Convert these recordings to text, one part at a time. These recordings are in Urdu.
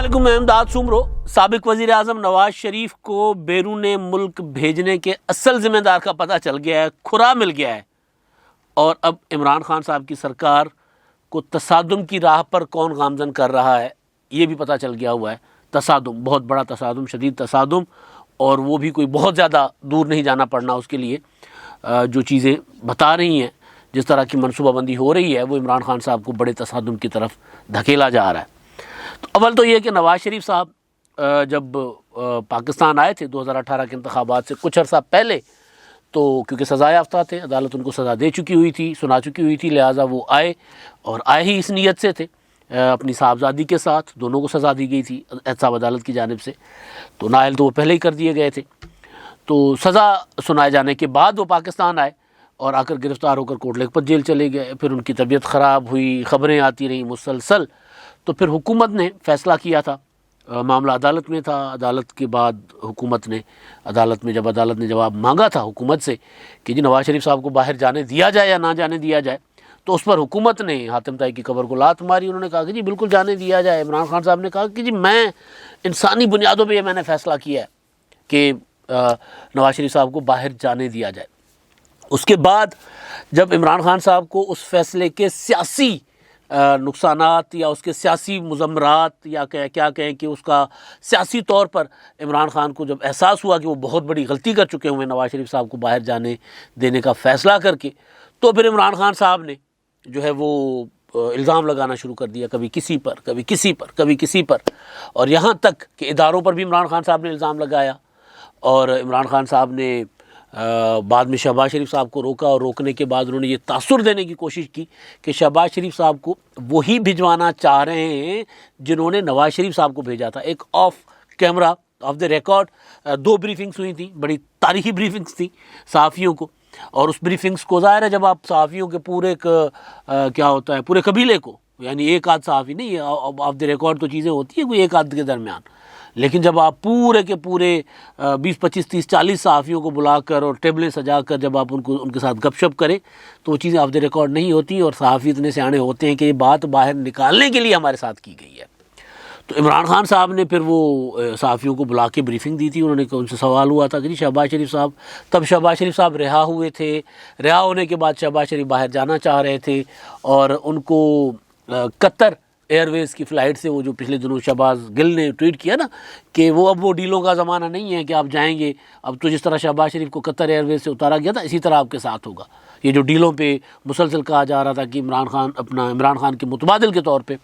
علیکم، میں امداد سومرو۔ سابق وزیر اعظم نواز شریف کو بیرون ملک بھیجنے کے اصل ذمہ دار کا پتہ چل گیا ہے، کھرا مل گیا ہے، اور اب عمران خان صاحب کی سرکار کو تصادم کی راہ پر کون گامزن کر رہا ہے یہ بھی پتہ چل گیا ہوا ہے۔ تصادم، بہت بڑا تصادم، شدید تصادم، اور وہ بھی کوئی بہت زیادہ دور نہیں جانا پڑنا اس کے لیے۔ جو چیزیں بتا رہی ہیں، جس طرح کی منصوبہ بندی ہو رہی ہے، وہ عمران خان صاحب کو بڑے تصادم کی طرف دھکیلا جا رہا ہے۔ تو اول تو یہ کہ نواز شریف صاحب جب پاکستان آئے تھے 2018 کے انتخابات سے کچھ عرصہ پہلے، تو کیونکہ سزا یافتہ تھے، عدالت ان کو سزا دے چکی ہوئی تھی، سنا چکی ہوئی تھی، لہٰذا وہ آئے، اور آئے ہی اس نیت سے تھے، اپنی صاحبزادی کے ساتھ دونوں کو سزا دی گئی تھی احتساب عدالت کی جانب سے، تو نااہل تو وہ پہلے ہی کر دیے گئے تھے۔ تو سزا سنائے جانے کے بعد وہ پاکستان آئے اور آ کر گرفتار ہو کر کوٹ لکھپت جیل چلے گئے۔ پھر ان کی طبیعت خراب ہوئی، خبریں آتی رہیں مسلسل، تو پھر حکومت نے فیصلہ کیا تھا، معاملہ عدالت میں تھا، عدالت کے بعد حکومت نے جب عدالت نے جواب مانگا تھا حکومت سے کہ جی نواز شریف صاحب کو باہر جانے دیا جائے یا نہ جانے دیا جائے، تو اس پر حکومت نے حاتم طائی کی قبر کو لات ماری۔ انہوں نے کہا کہ جی بالکل جانے دیا جائے۔ عمران خان صاحب نے کہا کہ جی میں انسانی بنیادوں پہ یہ میں نے فیصلہ کیا ہے کہ نواز شریف صاحب کو باہر جانے دیا جائے۔ اس کے بعد جب عمران خان صاحب کو اس فیصلے کے سیاسی نقصانات یا اس کے سیاسی مضمرات یا کیا کہیں کہ اس کا سیاسی طور پر عمران خان کو جب احساس ہوا کہ وہ بہت بڑی غلطی کر چکے ہوئے نواز شریف صاحب کو باہر جانے دینے کا فیصلہ کر کے، تو پھر عمران خان صاحب نے جو ہے وہ الزام لگانا شروع کر دیا، کبھی کسی پر، کبھی کسی پر، کبھی کسی پر، اور یہاں تک کہ اداروں پر بھی عمران خان صاحب نے الزام لگایا، اور عمران خان صاحب نے بعد میں شہباز شریف صاحب کو روکا، اور روکنے کے بعد انہوں نے یہ تاثر دینے کی کوشش کی کہ شہباز شریف صاحب کو وہی بھجوانا چاہ رہے ہیں جنہوں نے نواز شریف صاحب کو بھیجا تھا۔ ایک of camera, of the record 2 briefings ہوئی تھیں، بڑی تاریخی بریفنگس تھیں صحافیوں کو، اور اس بریفنگس کو ظاہر ہے جب آپ صحافیوں کے پورے کیا ہوتا ہے پورے قبیلے کو، یعنی ایک آدھ صحافی نہیں، آف دا ریکارڈ تو چیزیں ہوتی ہیں کوئی ایک آدھ کے درمیان، لیکن جب آپ پورے کے پورے 20 25 30 40 صحافیوں کو بلا کر اور ٹیبلیں سجا کر جب آپ ان کے ساتھ گپ شپ کریں تو وہ چیزیں آف دا ریکارڈ نہیں ہوتی، اور صحافی اتنے سیانے ہوتے ہیں کہ یہ بات باہر نکالنے کے لیے ہمارے ساتھ کی گئی ہے۔ تو عمران خان صاحب نے پھر وہ صحافیوں کو بلا کے بریفنگ دی تھی، انہوں نے ان سے سوال ہوا تھا کہ جی شہباز شریف صاحب، تب شہباز شریف صاحب رہا ہوئے تھے، رہا ہونے کے بعد شہباز شریف باہر جانا چاہ رہے تھے، اور ان کو قطر ایئر ویز کی فلائٹ سے، وہ جو پچھلے دنوں شہباز گل نے ٹویٹ کیا نا کہ وہ اب وہ ڈیلوں کا زمانہ نہیں ہے کہ آپ جائیں گے، اب تو جس طرح شہباز شریف کو قطر ایئر ویز سے اتارا گیا تھا اسی طرح آپ کے ساتھ ہوگا۔ یہ جو ڈیلوں پہ مسلسل کہا جا رہا تھا کہ عمران خان کے متبادل کے طور پہ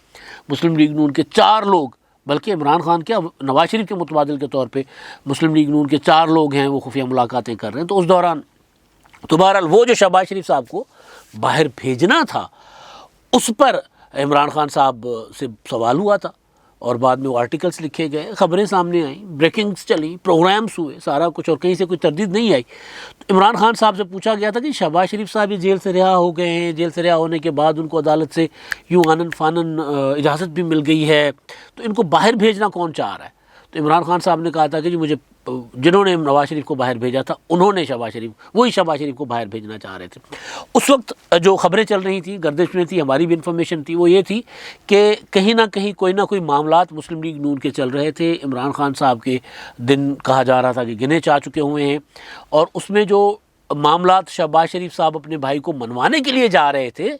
مسلم لیگ نون کے 4 لوگ، بلکہ عمران خان کیا نواز شریف کے متبادل کے طور پہ مسلم لیگ نون کے 4 لوگ ہیں، وہ خفیہ ملاقاتیں کر رہے ہیں۔ تو اس دوران تو بہرحال وہ جو شہباز شریف صاحب کو باہر بھیجنا تھا اس پر عمران خان صاحب سے سوال ہوا تھا، اور بعد میں وہ آرٹیکلز لکھے گئے، خبریں سامنے آئیں، بریکنگز چلیں، پروگرامز ہوئے، سارا کچھ، اور کہیں سے کوئی تردید نہیں آئی۔ تو عمران خان صاحب سے پوچھا گیا تھا کہ شہباز شریف صاحب یہ جیل سے رہا ہو گئے ہیں، جیل سے رہا ہونے کے بعد ان کو عدالت سے یوں آنن فانن اجازت بھی مل گئی ہے، تو ان کو باہر بھیجنا کون چاہ رہا ہے؟ تو عمران خان صاحب نے کہا تھا کہ جی مجھے جنہوں نے نواز شریف کو باہر بھیجا تھا انہوں نے وہی شہباز شریف کو باہر بھیجنا چاہ رہے تھے۔ اس وقت جو خبریں چل رہی تھیں، گردش میں تھی، ہماری بھی انفارمیشن تھی، وہ یہ تھی کہ کہیں نہ کہیں کوئی نہ کوئی معاملات مسلم لیگ نون کے چل رہے تھے، عمران خان صاحب کے دن کہا جا رہا تھا کہ گنے چاہ چکے ہوئے ہیں، اور اس میں جو معاملات شہباز شریف صاحب اپنے بھائی کو منوانے کے لیے جا رہے تھے،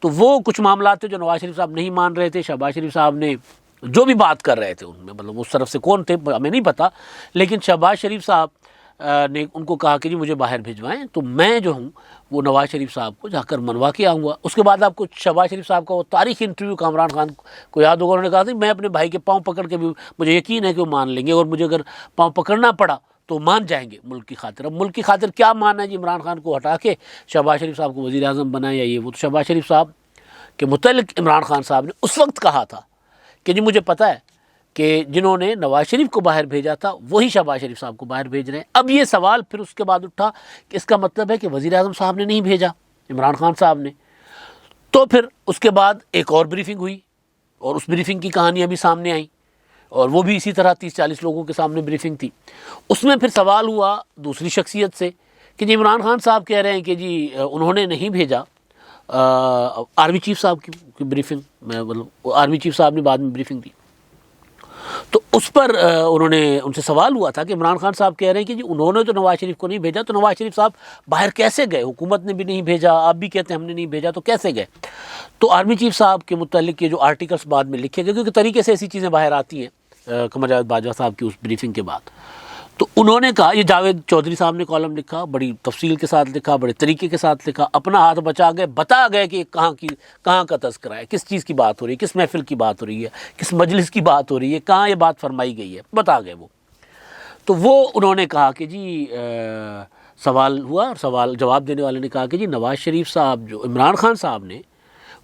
تو وہ کچھ معاملات تھے جو نواز شریف صاحب نہیں مان رہے تھے۔ شہباز شریف صاحب نے جو بھی بات کر رہے تھے ان میں، مطلب اس طرف سے کون تھے ہمیں نہیں پتا، لیکن شہباز شریف صاحب نے ان کو کہا کہ جی مجھے باہر بھجوائیں، تو میں جو ہوں وہ نواز شریف صاحب کو جا کر منوا کے آؤں گا۔ اس کے بعد آپ کو شہباز شریف صاحب کا وہ تاریخی انٹرویو عمران خان کو یاد ہوگا، انہوں نے کہا تھا میں اپنے بھائی کے پاؤں پکڑ کے بھی مجھے یقین ہے کہ وہ مان لیں گے، اور مجھے اگر پاؤں پکڑنا پڑا تو مان جائیں گے ملک کی خاطر۔ اب ملک کی خاطر کیا ماننا ہے جی؟ عمران خان کو ہٹا کے شہباز شریف صاحب کو وزیر اعظم بنائیں یا یہ وہ؟ تو شہباز شریف صاحب کے متعلق عمران خان صاحب نے اس وقت کہا تھا کہ جی مجھے پتہ ہے کہ جنہوں نے نواز شریف کو باہر بھیجا تھا وہی شہباز شریف صاحب کو باہر بھیج رہے ہیں۔ اب یہ سوال پھر اس کے بعد اٹھا کہ اس کا مطلب ہے کہ وزیر اعظم صاحب نے نہیں بھیجا، عمران خان صاحب نے۔ تو پھر اس کے بعد ایک اور بریفنگ ہوئی، اور اس بریفنگ کی کہانیاں بھی سامنے آئیں، اور وہ بھی اسی طرح 30 40 لوگوں کے سامنے بریفنگ تھی۔ اس میں پھر سوال ہوا دوسری شخصیت سے کہ جی عمران خان صاحب کہہ رہے ہیں کہ جی انہوں نے نہیں بھیجا، آرمی چیف صاحب کی بریفنگ میں، مطلب آرمی چیف صاحب نے بعد میں بریفنگ دی، تو اس پر انہوں نے ان سے سوال ہوا تھا کہ عمران خان صاحب کہہ رہے ہیں کہ جی انہوں نے تو نواز شریف کو نہیں بھیجا، تو نواز شریف صاحب باہر کیسے گئے؟ حکومت نے بھی نہیں بھیجا، آپ بھی کہتے ہیں ہم نے نہیں بھیجا، تو کیسے گئے؟ تو آرمی چیف صاحب کے متعلق یہ جو آرٹیکلس بعد میں لکھے گئے، کیونکہ طریقے سے ایسی چیزیں باہر آتی ہیں قمر جاوید باجوہ صاحب کی اس بریفنگ کے بعد، تو انہوں نے کہا، یہ جاوید چودھری صاحب نے کالم لکھا، بڑی تفصیل کے ساتھ لکھا، بڑے طریقے کے ساتھ لکھا، اپنا ہاتھ بچا گئے، بتا گئے کہ کہاں کا تذکرہ ہے، کس چیز کی بات ہو رہی ہے، کس محفل کی بات ہو رہی ہے، کس مجلس کی بات ہو رہی ہے، کہاں یہ بات فرمائی گئی ہے، بتا گئے وہ۔ تو وہ انہوں نے کہا کہ جی سوال ہوا، اور سوال جواب دینے والے نے کہا کہ جی نواز شریف صاحب، جو عمران خان صاحب نے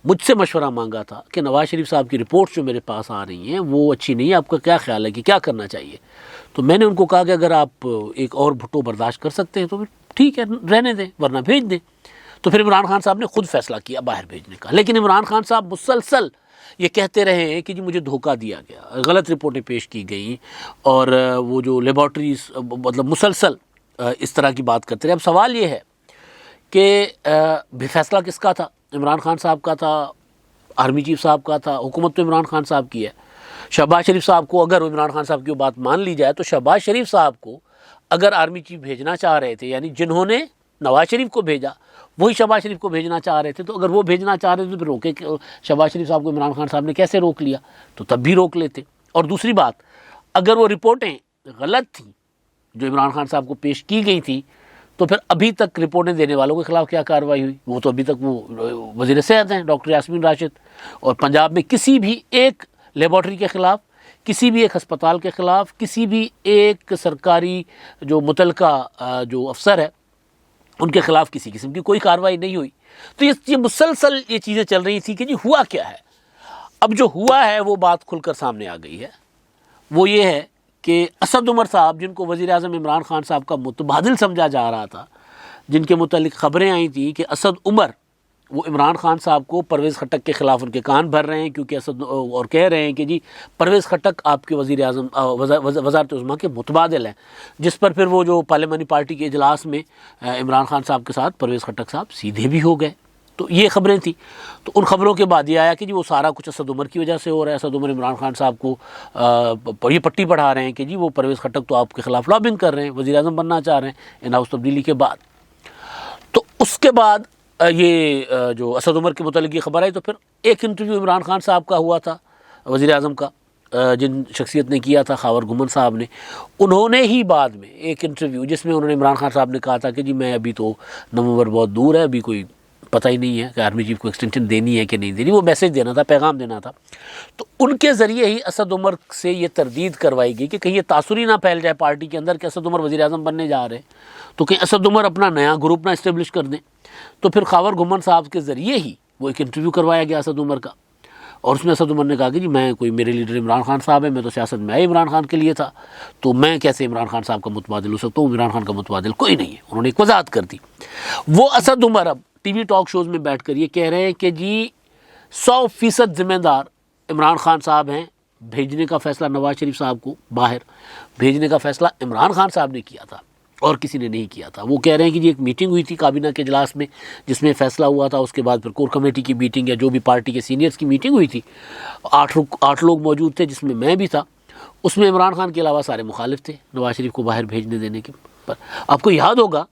مجھ سے مشورہ مانگا تھا کہ نواز شریف صاحب کی رپورٹس جو میرے پاس آ رہی ہیں وہ اچھی نہیں ہے، آپ کا کیا خیال ہے کہ کیا کرنا چاہیے؟ تو میں نے ان کو کہا کہ اگر آپ ایک اور بھٹو برداشت کر سکتے ہیں تو پھر ٹھیک ہے، رہنے دیں، ورنہ بھیج دیں۔ تو پھر عمران خان صاحب نے خود فیصلہ کیا باہر بھیجنے کا، لیکن عمران خان صاحب مسلسل یہ کہتے رہے ہیں کہ جی مجھے دھوکہ دیا گیا، غلط رپورٹیں پیش کی گئیں، اور وہ جو لیبارٹریز مطلب مسلسل اس طرح کی بات کرتے رہے۔ اب سوال یہ ہے کہ فیصلہ کس کا تھا؟ عمران خان صاحب کا تھا، آرمی چیف صاحب کا تھا، حکومت تو عمران خان صاحب کی ہے۔ شہباز شریف صاحب کو اگر عمران خان صاحب کی وہ بات مان لی جائے تو شہباز شریف صاحب کو اگر آرمی چیف بھیجنا چاہ رہے تھے، یعنی جنہوں نے نواز شریف کو بھیجا وہی شہباز شریف کو بھیجنا چاہ رہے تھے، تو اگر وہ بھیجنا چاہ رہے تھے تو پھر روکے، شہباز شریف صاحب کو عمران خان صاحب نے کیسے روک لیا؟ تو تب بھی روک لیتے۔ اور دوسری بات، اگر وہ رپورٹیں غلط تھیں جو عمران خان صاحب کو پیش کی گئی تھیں، تو پھر ابھی تک رپورٹیں دینے والوں کے خلاف کیا کارروائی ہوئی؟ وہ تو ابھی تک وہ وزیر صحت ہیں ڈاکٹر یاسمین راشد، اور پنجاب میں کسی بھی ایک لیبارٹری کے خلاف، کسی بھی ایک ہسپتال کے خلاف، کسی بھی ایک سرکاری جو متعلقہ جو افسر ہے ان کے خلاف کسی قسم کی کوئی کارروائی نہیں ہوئی۔ تو یہ مسلسل یہ چیزیں چل رہی تھیں کہ جی ہوا کیا ہے۔ اب جو ہوا ہے وہ بات کھل کر سامنے آ گئی ہے، وہ یہ ہے کہ اسد عمر صاحب، جن کو وزیر اعظم عمران خان صاحب کا متبادل سمجھا جا رہا تھا، جن کے متعلق خبریں آئی تھیں کہ اسد عمر وہ عمران خان صاحب کو پرویز خٹک کے خلاف ان کے کان بھر رہے ہیں، کیونکہ اسد اور کہہ رہے ہیں کہ جی پرویز خٹک آپ کے وزیر اعظم وزارت عظمیٰ کے متبادل ہیں، جس پر پھر وہ جو پارلیمانی پارٹی کے اجلاس میں عمران خان صاحب کے ساتھ پرویز خٹک صاحب سیدھے بھی ہو گئے۔ تو یہ خبریں تھیں، تو ان خبروں کے بعد یہ آیا کہ جی وہ سارا کچھ اسد عمر کی وجہ سے ہو رہا ہے، اسد عمر عمران خان صاحب کو یہ پٹی پڑھا رہے ہیں کہ جی وہ پرویز خٹک تو آپ کے خلاف لابنگ کر رہے ہیں، وزیر اعظم بننا چاہ رہے ہیں ان ہاؤس تبدیلی کے بعد۔ تو اس کے بعد یہ جو اسد عمر کے متعلق یہ خبر آئی، تو پھر ایک انٹرویو عمران خان صاحب کا ہوا تھا وزیر اعظم کا، جن شخصیت نے کیا تھا خاور گمن صاحب نے، انہوں نے ہی بعد میں ایک انٹرویو جس میں انہوں نے عمران خان صاحب نے کہا تھا کہ جی میں ابھی تو نومبر بہت دور ہے، ابھی کوئی پتہ ہی نہیں ہے کہ آرمی چیف کو ایکسٹینشن دینی ہے کہ نہیں دینی، وہ میسج دینا تھا، پیغام دینا تھا۔ تو ان کے ذریعے ہی اسد عمر سے یہ تردید کروائی گئی کہ کہیں یہ تاثر ہی نہ پھیل جائے پارٹی کے اندر کہ اسد عمر وزیر اعظم بننے جا رہے ہیں، تو کہیں اسد عمر اپنا نیا گروپ نہ اسٹیبلش کر دیں۔ تو پھر خاور گمن صاحب کے ذریعے ہی وہ ایک انٹرویو کروایا گیا اسد عمر کا، اور اس میں اسد عمر نے کہا کہ جی میں کوئی، میرے لیڈر عمران خان صاحب ہے، میں تو سیاست میں آئی عمران خان کے لیے تھا، تو میں کیسے عمران خان صاحب کا متبادل ہو سکتا ہوں؟ عمران خان کا متبادل کوئی نہیں ہے۔ انہوں نے ایک وضاحت کر دی۔ وہ اسد عمر اب ٹی وی ٹاک شوز میں بیٹھ کر یہ کہہ رہے ہیں کہ جی 100% ذمہ دار عمران خان صاحب ہیں، بھیجنے کا فیصلہ نواز شریف صاحب کو باہر بھیجنے کا فیصلہ عمران خان صاحب نے کیا تھا اور کسی نے نہیں کیا تھا۔ وہ کہہ رہے ہیں کہ جی ایک میٹنگ ہوئی تھی کابینہ کے اجلاس میں جس میں فیصلہ ہوا تھا، اس کے بعد پھر کور کمیٹی کی میٹنگ یا جو بھی پارٹی کے سینئرز کی میٹنگ ہوئی تھی، 8 لوگ موجود تھے جس میں میں بھی تھا، اس میں عمران خان کے علاوہ سارے مخالف تھے نواز شریف کو باہر بھیجنے دینے کے پر۔ آپ کو یاد ہوگا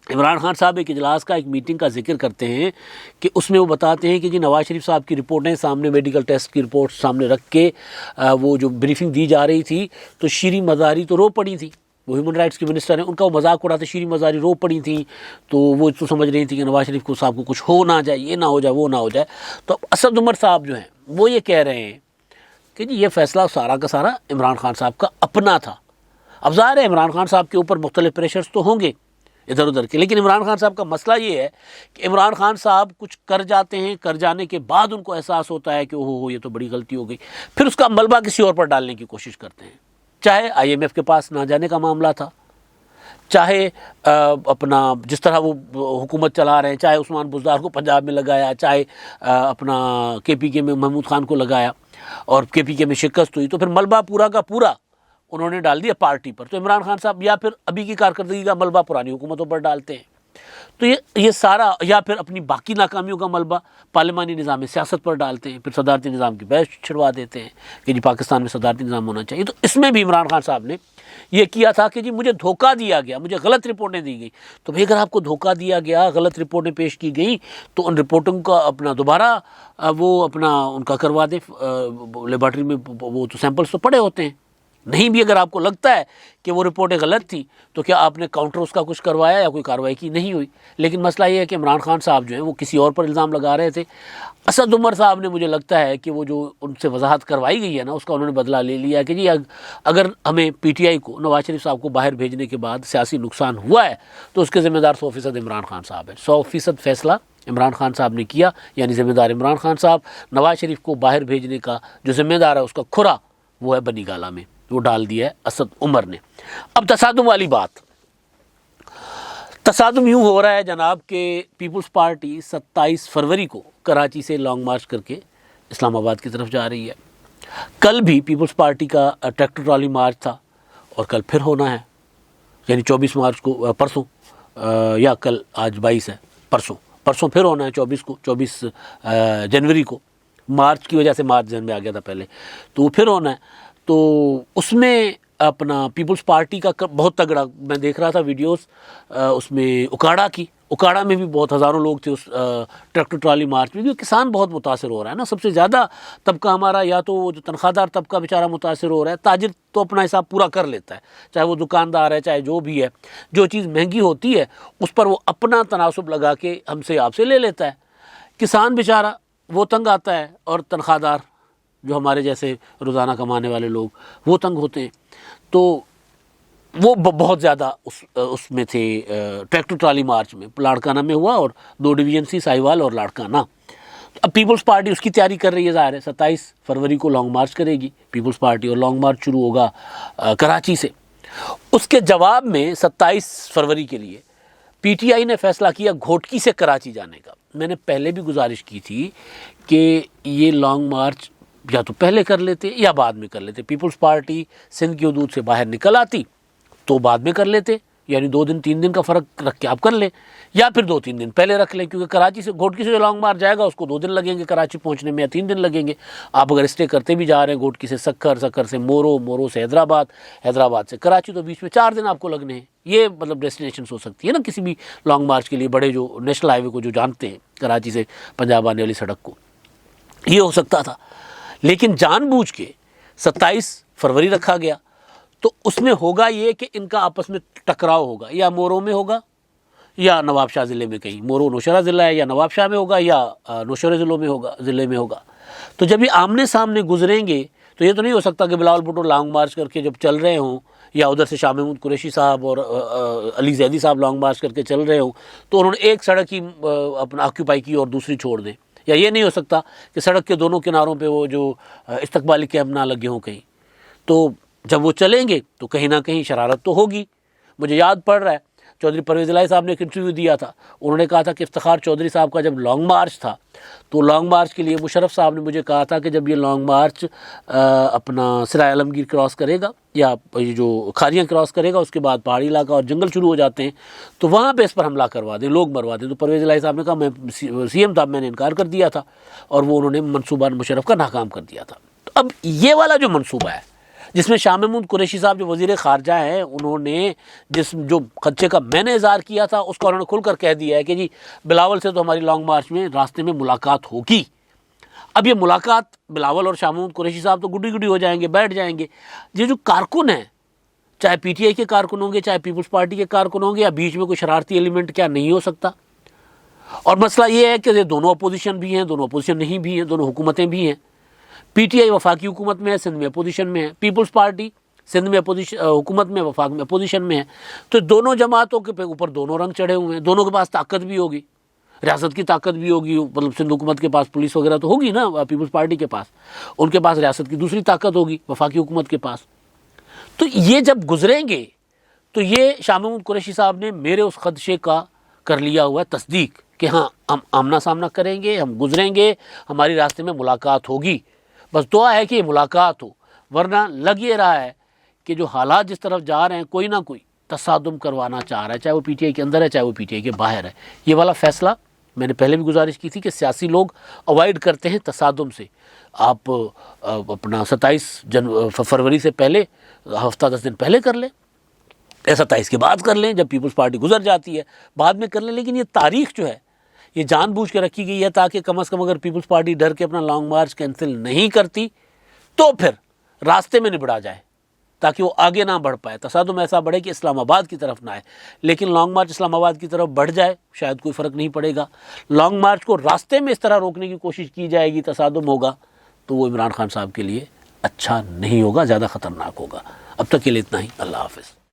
عمران خان صاحب ایک اجلاس کا، ایک میٹنگ کا ذکر کرتے ہیں کہ اس میں وہ بتاتے ہیں کہ جی نواز شریف صاحب کی رپورٹیں سامنے، میڈیکل ٹیسٹ کی رپورٹ سامنے رکھ کے وہ جو بریفنگ دی جا رہی تھی، تو شیریں مزاری تو رو پڑی تھی، وہ ہیومن رائٹس کی منسٹر ہیں، ان کا وہ مذاق اڑاتے، شیریں مزاری رو پڑی تھیں، تو وہ تو سمجھ رہی تھی کہ نواز شریف کو صاحب کو کچھ ہو نہ جائے، یہ نہ ہو جائے، وہ نہ ہو جائے۔ تو اسد عمر صاحب جو ہیں وہ یہ کہہ رہے ہیں کہ جی یہ فیصلہ سارا کا سارا عمران خان صاحب کا اپنا تھا۔ اب ظاہر ہے عمران خان صاحب کے اوپر مختلف پریشرز تو ہوں گے ادھر ادھر کے، لیکن عمران خان صاحب کا مسئلہ یہ ہے کہ عمران خان صاحب کچھ کر جاتے ہیں، کر جانے کے بعد ان کو احساس ہوتا ہے کہ اوہ یہ تو بڑی غلطی ہو گئی، پھر اس کا ملبہ کسی اور پر ڈالنے کی کوشش کرتے ہیں، چاہے IMF کے پاس نہ جانے کا معاملہ تھا، چاہے اپنا جس طرح وہ حکومت چلا رہے ہیں، چاہے عثمان بزدار کو پنجاب میں لگایا، چاہے اپنا KPK میں محمود خان کو لگایا اور KPK میں شکست ہوئی، تو پھر ملبہ پورا کا پورا انہوں نے ڈال دیا پارٹی پر۔ تو عمران خان صاحب یا پھر ابھی کی کارکردگی کا ملبہ پرانی حکومتوں پر ڈالتے ہیں۔ تو یہ سارا، یا پھر اپنی باقی ناکامیوں کا ملبہ پارلیمانی نظام سیاست پر ڈالتے ہیں، پھر صدارتی نظام کی بحث چھڑوا دیتے ہیں کہ جی پاکستان میں صدارتی نظام ہونا چاہیے۔ تو اس میں بھی عمران خان صاحب نے یہ کیا تھا کہ جی مجھے دھوکہ دیا گیا، مجھے غلط رپورٹیں دی گئی۔ تو بھئی اگر آپ کو دھوکہ دیا گیا، غلط رپورٹیں پیش کی گئی، تو ان رپورٹوں کا اپنا دوبارہ وہ اپنا ان کا کروا دیں لیبارٹری میں، وہ تو سیمپلز تو پڑے ہوتے ہیں۔ نہیں بھی اگر آپ کو لگتا ہے کہ وہ رپورٹیں غلط تھیں تو کیا آپ نے کاؤنٹر اس کا کچھ کروایا یا کوئی کارروائی کی؟ نہیں ہوئی۔ لیکن مسئلہ یہ ہے کہ عمران خان صاحب جو ہیں وہ کسی اور پر الزام لگا رہے تھے۔ اسد عمر صاحب نے مجھے لگتا ہے کہ وہ جو ان سے وضاحت کروائی گئی ہے نا، اس کا انہوں نے بدلہ لے لیا کہ جی اگر ہمیں پی ٹی آئی کو، نواز شریف صاحب کو باہر بھیجنے کے بعد سیاسی نقصان ہوا ہے تو اس کے ذمہ دار 100% عمران خان صاحب ہے۔ 100% فیصلہ عمران خان صاحب نے کیا، یعنی ذمہ دار عمران خان صاحب۔ نواز شریف کو باہر بھیجنے کا جو ذمہ دار ہے اس کا کھرا وہ ہے بنی گالہ میں، وہ ڈال دیا ہے اسد عمر نے۔ اب تصادم والی بات، تصادم یوں ہو رہا ہے جناب کہ پیپلز پارٹی 27 فروری کو کراچی سے لانگ مارچ کر کے اسلام آباد کی طرف جا رہی ہے۔ کل بھی پیپلز پارٹی کا ٹریکٹر ٹرالی مارچ تھا اور کل پھر ہونا ہے، یعنی 24 مارچ کو، پرسوں یا کل، آج 22 ہے، پرسوں پھر ہونا ہے 24 جنوری کو۔ مارچ کی وجہ سے مارچ ذہن میں آ گیا تھا پہلے، تو وہ پھر ہونا ہے۔ تو اس میں اپنا پیپلز پارٹی کا بہت تگڑا، میں دیکھ رہا تھا ویڈیوز اس میں اکاڑا میں بھی بہت ہزاروں لوگ تھے اس ٹریکٹر ٹرالی مارچ میں، کیونکہ کسان بہت متاثر ہو رہا ہے نا۔ سب سے زیادہ طبقہ ہمارا، یا تو وہ جو تنخواہ دار طبقہ بیچارہ متاثر ہو رہا ہے، تاجر تو اپنا حساب پورا کر لیتا ہے، چاہے وہ دکاندار ہے چاہے جو بھی ہے، جو چیز مہنگی ہوتی ہے اس پر وہ اپنا تناسب لگا کے ہم سے آپ سے لے لیتا ہے۔ کسان بیچارہ وہ تنگ آتا ہے، اور تنخواہ دار جو ہمارے جیسے روزانہ کمانے والے لوگ وہ تنگ ہوتے ہیں۔ تو وہ بہت زیادہ اس میں تھے ٹریکٹر ٹرالی مارچ میں، لاڑکانہ میں ہوا اور 2 ڈویژن سی، ساہیوال اور لاڑکانہ۔ اب پیپلز پارٹی اس کی تیاری کر رہی ہے، ظاہر ہے 27 فروری کو لانگ مارچ کرے گی پیپلز پارٹی، اور لانگ مارچ شروع ہوگا کراچی سے۔ اس کے جواب میں 27 فروری کے لیے پی ٹی آئی نے فیصلہ کیا گھوٹکی سے کراچی جانے کا۔ میں نے پہلے بھی گزارش کی تھی کہ یہ لانگ مارچ یا تو پہلے کر لیتے یا بعد میں کر لیتے۔ پیپلز پارٹی سندھ کی حدود سے باہر نکل آتی تو بعد میں کر لیتے، یعنی 2 دن 3 دن کا فرق رکھ کے آپ کر لیں، یا پھر 2-3 دن پہلے رکھ لیں، کیونکہ کراچی سے، گھوٹکی سے جو لانگ مارچ جائے گا اس کو 2 دن لگیں گے کراچی پہنچنے میں، یا 3 دن لگیں گے۔ آپ اگر اسٹے کرتے بھی جا رہے ہیں گھوٹکی سے سکھر سے مورو سے حیدرآباد سے کراچی، تو بیچ میں 4 دن آپ کو لگنے ہیں۔ یہ مطلب ڈیسٹینیشنز ہو سکتی ہے نا کسی بھی لانگ مارچ کے لیے، بڑے جو نیشنل ہائی وے کو جو جانتے ہیں، کراچی سے پنجاب آنے والی سڑک کو، یہ ہو سکتا تھا۔ لیکن جان بوجھ کے 27 فروری رکھا گیا، تو اس میں ہوگا یہ کہ ان کا آپس میں ٹکراؤ ہوگا، یا مورو میں ہوگا یا نواب شاہ ضلع میں، کہیں مورو نوشہرہ ضلع ہے، یا نواب شاہ میں ہوگا یا نوشہرہ ضلع میں ہوگا۔ تو جب یہ آمنے سامنے گزریں گے تو یہ تو نہیں ہو سکتا کہ بلاول بھٹو لانگ مارچ کر کے جب چل رہے ہوں، یا ادھر سے شاہ محمود قریشی صاحب اور علی زیدی صاحب لانگ مارچ کر کے چل رہے ہوں، تو انہوں نے ایک سڑک ہی اپنا آکیوپائی کی اور دوسری چھوڑ دیں۔ یا یہ نہیں ہو سکتا کہ سڑک کے دونوں کناروں پہ وہ جو استقبالی کیمپ نہ لگے ہوں کہیں۔ تو جب وہ چلیں گے تو کہیں نہ کہیں شرارت تو ہوگی۔ مجھے یاد پڑ رہا ہے چودھری پرویز الہی صاحب نے ایک انٹرویو دیا تھا، انہوں نے کہا تھا کہ افتخار چودھری صاحب کا جب لانگ مارچ تھا تو لانگ مارچ کے لیے مشرف صاحب نے مجھے کہا تھا کہ جب یہ لانگ مارچ اپنا سرائے عالمگیر کراس کرے گا یا یہ جو کھاریاں کراس کرے گا، اس کے بعد پہاڑی علاقہ اور جنگل شروع ہو جاتے ہیں، تو وہاں پہ اس پر حملہ کروا دیں، لوگ مروا دیں۔ تو پرویز الہی صاحب نے کہا، میں سی ایم تھا، میں نے انکار کر دیا تھا، اور وہ انہوں نے منصوبہ مشرف کا ناکام کر دیا تھا۔ تو اب یہ والا جو منصوبہ ہے جس میں شاہ محمود قریشی صاحب جو وزیر خارجہ ہیں، انہوں نے جو خدشے کا میں نے اظہار کیا تھا اس کا انہوں نے کھل کر کہہ دیا ہے کہ جی بلاول سے تو ہماری لانگ مارچ میں راستے میں ملاقات ہوگی۔ اب یہ ملاقات بلاول اور شاہ محمود قریشی صاحب تو گڈی ہو جائیں گے، بیٹھ جائیں گے۔ یہ جو کارکن ہیں، چاہے پی ٹی آئی کے کارکن ہوں گے، چاہے پیپلز پارٹی کے کارکن ہوں گے، یا بیچ میں کوئی شرارتی ایلیمنٹ کیا نہیں ہو سکتا؟ اور مسئلہ یہ ہے کہ یہ دونوں اپوزیشن بھی ہیں، دونوں اپوزیشن نہیں بھی ہیں، دونوں حکومتیں بھی ہیں۔ پی ٹی آئی وفاقی حکومت میں ہے، سندھ میں اپوزیشن میں ہے، پیپلز پارٹی سندھ میں حکومت میں، وفاق میں اپوزیشن میں ہے۔ تو دونوں جماعتوں کے اوپر دونوں رنگ چڑھے ہوئے ہیں، دونوں کے پاس طاقت بھی ہوگی، ریاست کی طاقت بھی ہوگی، مطلب سندھ حکومت کے پاس پولیس وغیرہ تو ہوگی نا پیپلز پارٹی کے پاس، ان کے پاس ریاست کی دوسری طاقت ہوگی وفاقی حکومت کے پاس۔ تو یہ جب گزریں گے تو یہ شاہ محمود قریشی صاحب نے میرے اس خدشے کا کر لیا ہوا ہے تصدیق کہ ہاں ہم آمنا سامنا کریں گے، ہم گزریں گے، ہماری راستے میں ملاقات ہوگی۔ بس دعا ہے کہ یہ ملاقات ہو، ورنہ لگ یہ رہا ہے کہ جو حالات جس طرف جا رہے ہیں، کوئی نہ کوئی تصادم کروانا چاہ رہا ہے، چاہے وہ پی ٹی آئی کے اندر ہے چاہے وہ پی ٹی آئی کے باہر ہے۔ یہ والا فیصلہ میں نے پہلے بھی گزارش کی تھی کہ سیاسی لوگ اوائڈ کرتے ہیں تصادم سے۔ آپ اپنا 27 فروری سے پہلے ہفتہ 10 دن پہلے کر لیں، 27 کے بعد کر لیں، جب پیپلز پارٹی گزر جاتی ہے بعد میں کر لیں، لیکن یہ تاریخ جو ہے یہ جان بوجھ کے رکھی گئی ہے تاکہ کم از کم اگر پیپلز پارٹی ڈر کے اپنا لانگ مارچ کینسل نہیں کرتی تو پھر راستے میں نبڑا جائے تاکہ وہ آگے نہ بڑھ پائے، تصادم ایسا بڑھے کہ اسلام آباد کی طرف نہ آئے، لیکن لانگ مارچ اسلام آباد کی طرف بڑھ جائے شاید کوئی فرق نہیں پڑے گا۔ لانگ مارچ کو راستے میں اس طرح روکنے کی کوشش کی جائے گی، تصادم ہوگا تو وہ عمران خان صاحب کے لیے اچھا نہیں ہوگا، زیادہ خطرناک ہوگا۔ اب تک کے لیے اتنا ہی، اللہ حافظ۔